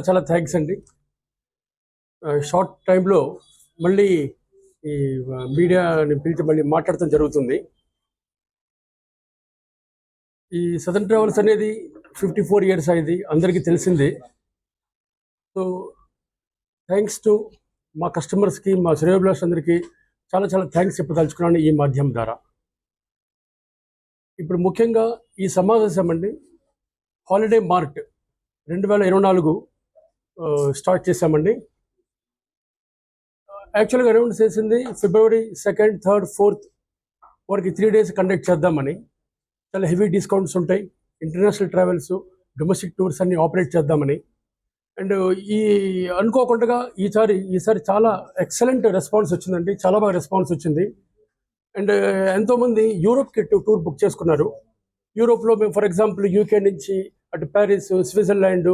చాలా థ్యాంక్స్ అండి. షార్ట్ టైంలో మళ్ళీ ఈ మీడియాని పిలిచి మళ్ళీ మాట్లాడటం జరుగుతుంది. ఈ సదర్న్ ట్రావెల్స్ అనేది 54 ఇయర్స్ అయింది, అందరికీ తెలిసిందే. సో థ్యాంక్స్ టు మా కస్టమర్స్కి, మా శ్రేయోభిలాష్ అందరికీ చాలా చాలా థ్యాంక్స్ చెప్పదలుచుకున్నాను ఈ మాధ్యమం ద్వారా. ఇప్పుడు ముఖ్యంగా ఈ సమావేశం అండి, హాలిడే మార్ట్ 2024 స్టార్ట్ చేశామండి. యాక్చువల్గా అనౌన్స్ చేసింది February 2nd, 3rd, 4th వరకు 3 days కండక్ట్ చేద్దామని. చాలా హెవీ డిస్కౌంట్స్ ఉంటాయి, ఇంటర్నేషనల్ ట్రావెల్స్, డొమెస్టిక్ టూర్స్ అన్ని ఆపరేట్ చేద్దామని. అండ్ ఈ అనుకోకుండా ఈసారి చాలా ఎక్సలెంట్ రెస్పాన్స్ వచ్చిందండి, చాలా బాగా రెస్పాన్స్ వచ్చింది. అండ్ ఎంతోమంది యూరోప్కి టూర్ బుక్ చేసుకున్నారు. యూరోప్లో మేము ఫర్ ఎగ్జాంపుల్ యూకే నుంచి అటు ప్యారిస్, స్విట్జర్లాండ్,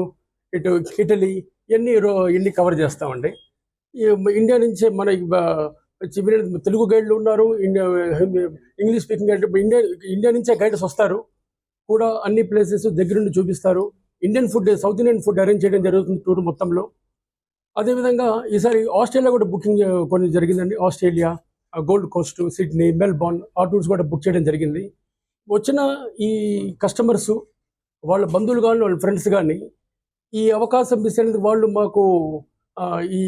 ఇటు ఇటలీ ఇవన్నీ కవర్ చేస్తామండి. ఇండియా నుంచే మన తెలుగు గైడ్లు ఉన్నారు, ఇంగ్లీష్ స్పీకింగ్ గైడ్, ఇండియా నుంచే గైడ్స్ వస్తారు కూడా, అన్ని ప్లేసెస్ దగ్గరుండి చూపిస్తారు. Indian food, south Indian food arrange చేయడం జరుగుతుంది టూర్ మొత్తంలో. అదేవిధంగా ఈసారి ఆస్ట్రేలియా కూడా బుకింగ్ కొన్ని జరిగిందండి. Australia, gold Coast, Sydney, Melbourne ఆ టూర్స్ కూడా బుక్ చేయడం జరిగింది. వచ్చిన ఈ కస్టమర్స్, వాళ్ళ బంధువులు కానీ వాళ్ళ ఫ్రెండ్స్ కానీ ఈ అవకాశం మిస్ అయినందుకు వాళ్ళు మాకు ఈ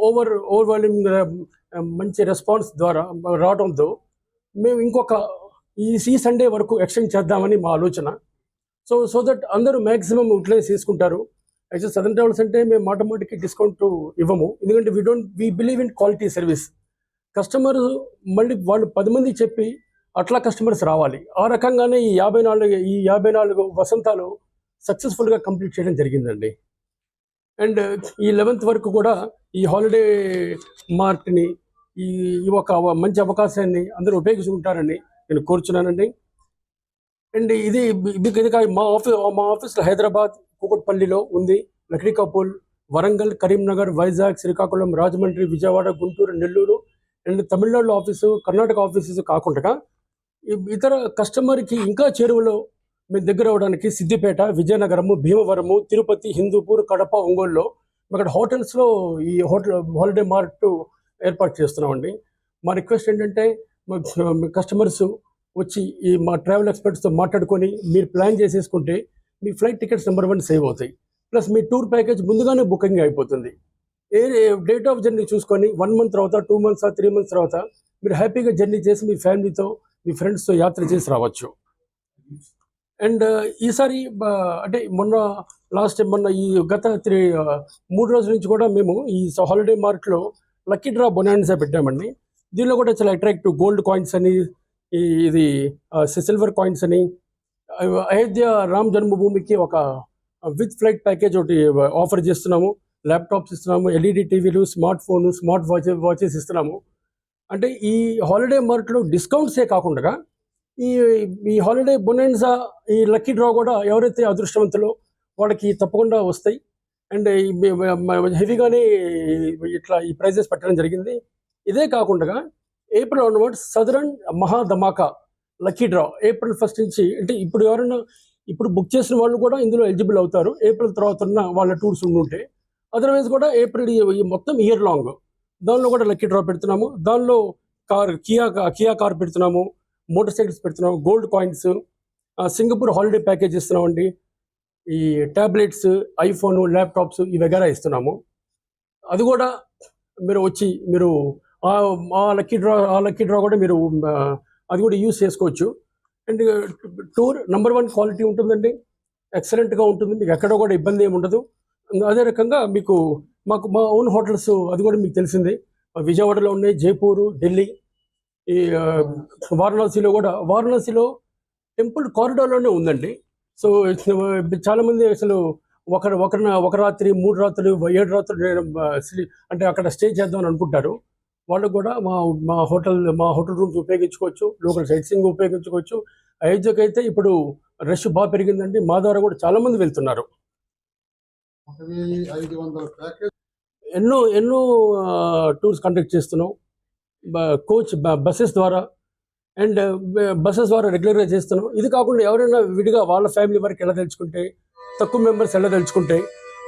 ఓవర్వాల్యూమింగ్ మంచి రెస్పాన్స్ ద్వారా రావడంతో మేము ఇంకొక ఈ సండే వరకు ఎక్స్టెండ్ చేద్దామని మా ఆలోచన. సో దట్ అందరూ మ్యాక్సిమం యూటిలైజ్ చేసుకుంటారు. యాక్చువల్ సదర్న్ ట్రావెల్స్ అంటే మేము మాటమాటికి డిస్కౌంట్ ఇవ్వము, ఎందుకంటే we believe in quality service. Customer మళ్ళీ వాళ్ళు 10 మంది చెప్పి అట్లా కస్టమర్స్ రావాలి. ఆ రకంగానే ఈ 54 వసంతాలు సక్సెస్ఫుల్గా కంప్లీట్ చేయడం జరిగిందండి. అండ్ ఈ 11th వరకు కూడా ఈ హాలిడే మార్ట్ని, ఈ ఒక మంచి అవకాశాన్ని అందరూ ఉపయోగించుకుంటారని నేను కోరుచున్నానండి. అండ్ ఇది మా ఆఫీస్లో హైదరాబాద్, కూకట్పల్లిలో ఉంది, Lakdikapul, Warangal, Karimnagar, Vizag, Srikakulam, Rajahmundry, Vijayawada, Guntur, Nellore and Tamil Nadu office, Karnataka offices కాకుండా ఇతర కస్టమర్కి ఇంకా చేరువలో మేము దగ్గర అవడానికి సిద్దిపేట, విజయనగరము, భీమవరము, తిరుపతి, హిందూపూర్, కడప, ఒంగోలులో అక్కడ హోటల్స్లో ఈ హాలిడే మార్ట్ ఏర్పాటు చేస్తున్నామండి. మా రిక్వెస్ట్ ఏంటంటే కస్టమర్స్ వచ్చి ఈ మా ట్రావెల్ ఎక్స్పర్ట్స్తో మాట్లాడుకొని మీరు ప్లాన్ చేసేసుకుంటే మీ ఫ్లైట్ టికెట్స్ నెంబర్ 1 సేవ్ అవుతాయి. ప్లస్ మీ టూర్ ప్యాకేజ్ ముందుగానే బుకింగ్ అయిపోతుంది. ఏ డేట్ ఆఫ్ జర్నీ చూసుకొని 1 month తర్వాత, 2 months, 3 months తర్వాత మీరు హ్యాపీగా జర్నీ చేసి మీ ఫ్యామిలీతో, మీ ఫ్రెండ్స్తో యాత్ర చేసి రావచ్చు. అండ్ ఈసారి అంటే మొన్న ఈ గత 3 రోజుల నుంచి కూడా మేము ఈ హాలిడే మార్ట్లో లక్కీ డ్రా బొనాన్సా పెట్టామండి. దీనిలో కూడా చాలా అట్రాక్టివ్ గోల్డ్ కాయిన్స్ అని, ఇది సిల్వర్ కాయిన్స్ అని, అయోధ్య రామ్ జన్మభూమికి ఒక విత్ ఫ్లైట్ ప్యాకేజ్ ఒకటి ఆఫర్ చేస్తున్నాము. ల్యాప్టాప్స్ ఇస్తున్నాము, ఎల్ఈడి టీవీలు, స్మార్ట్ వాచెస్ ఇస్తున్నాము. అంటే ఈ హాలిడే మార్ట్లో డిస్కౌంట్సే కాకుండా ఈ హాలిడే బొనాన్సా, ఈ లక్కీ డ్రా కూడా ఎవరైతే అదృష్టవంతులో వాళ్ళకి తప్పకుండా వస్తాయి. అండ్ హెవీగానే ఇట్లా ఈ ప్రైజెస్ పెట్టడం జరిగింది. ఇదే కాకుండా ఏప్రిల్ ఆన్వర్డ్స్ సదరన్ మహా ధమాకా లక్కీ డ్రా April 1st నుంచి, అంటే ఇప్పుడు ఎవరైనా ఇప్పుడు బుక్ చేసిన వాళ్ళు కూడా ఇందులో ఎలిజిబుల్ అవుతారు. ఏప్రిల్ తర్వాత ఉన్న వాళ్ళ టూర్స్ ఉంటే, అదర్వైజ్ కూడా ఏప్రిల్ ఈ మొత్తం ఇయర్ లాంగ్ దానిలో కూడా లక్కీ డ్రా పెడుతున్నాము. దానిలో కియా కార్ పెడుతున్నాము, మోటార్ సైకిల్స్ పెడుతున్నాము, gold coins, Singapore holiday package ఇస్తున్నామండి, ఈ ట్యాబ్లెట్స్, ఐఫోన్, ల్యాప్టాప్స్ ఈ వగైరా ఇస్తున్నాము. అది కూడా మీరు వచ్చి మీరు ఆ లక్కీ డ్రా కూడా మీరు అది కూడా యూజ్ చేసుకోవచ్చు. అండ్ టూర్ నెంబర్ 1 క్వాలిటీ ఉంటుందండి, ఎక్సలెంట్గా ఉంటుంది, మీకు ఎక్కడ కూడా ఇబ్బంది ఏమి ఉండదు. అదే రకంగా మా ఓన్ హోటల్స్ అది కూడా మీకు తెలిసిందే, విజయవాడలో ఉన్నాయి, జైపూరు, ఢిల్లీ, ఈ వారణాసిలో టెంపుల్ కారిడార్లోనే ఉందండి. సో చాలామంది అసలు ఒక రాత్రి, 3 రాత్రులు, 7 రాత్రులు అంటే అక్కడ స్టే చేద్దామని అనుకుంటారు. వాళ్ళు కూడా మా హోటల్ రూమ్స్ ఉపయోగించుకోవచ్చు, లోకల్ సైట్ సీయింగ్ ఉపయోగించుకోవచ్చు. అయోధ్యకి అయితే ఇప్పుడు రష్ బాగా పెరిగిందండి, మా ద్వారా కూడా చాలామంది వెళ్తున్నారు. ఎన్నో టూర్స్ కండక్ట్ చేస్తున్నాం, కోచ్ బస్సెస్ ద్వారా అండ్ బస్సెస్ ద్వారా రెగ్యులర్గా చేస్తున్నాం. ఇది కాకుండా ఎవరైనా విడిగా వాళ్ళ ఫ్యామిలీ వరకు వెళ్ళదలుచుకుంటే, తక్కువ మెంబర్స్ వెళ్ళదలుచుకుంటే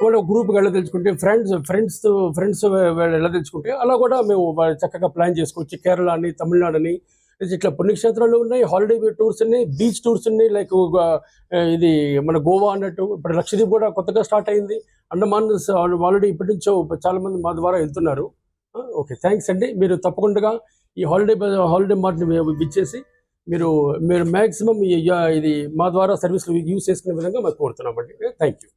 వాళ్ళు గ్రూప్కి వెళ్ళదలుచుకుంటే ఫ్రెండ్స్ వెళ్ళదలుచుకుంటే అలా కూడా మేము చక్కగా ప్లాన్ చేసుకోవచ్చు. కేరళ అని, తమిళనాడు అని ఇట్లా పుణ్యక్షేత్రాలు ఉన్నాయి, హాలిడే టూర్స్ ఉన్నాయి, బీచ్ టూర్స్ ఉన్నాయి. లైక్ ఇది మన గోవా అన్నట్టు ఇప్పుడు లక్షద్వీప్ కూడా కొత్తగా స్టార్ట్ అయింది. అండమాన్ ఆల్రెడీ ఇప్పటి నుంచో చాలా మంది మా ద్వారా వెళ్తున్నారు. ఓకే, థ్యాంక్స్ అండి. మీరు తప్పకుండా ఈ హాలిడే మార్ట్ని విచ్చేసి మీరు మ్యాక్సిమం ఇది మా ద్వారా సర్వీసులు యూజ్ చేసుకునే విధంగా మాకు కోరుతున్నామండి. Thank you.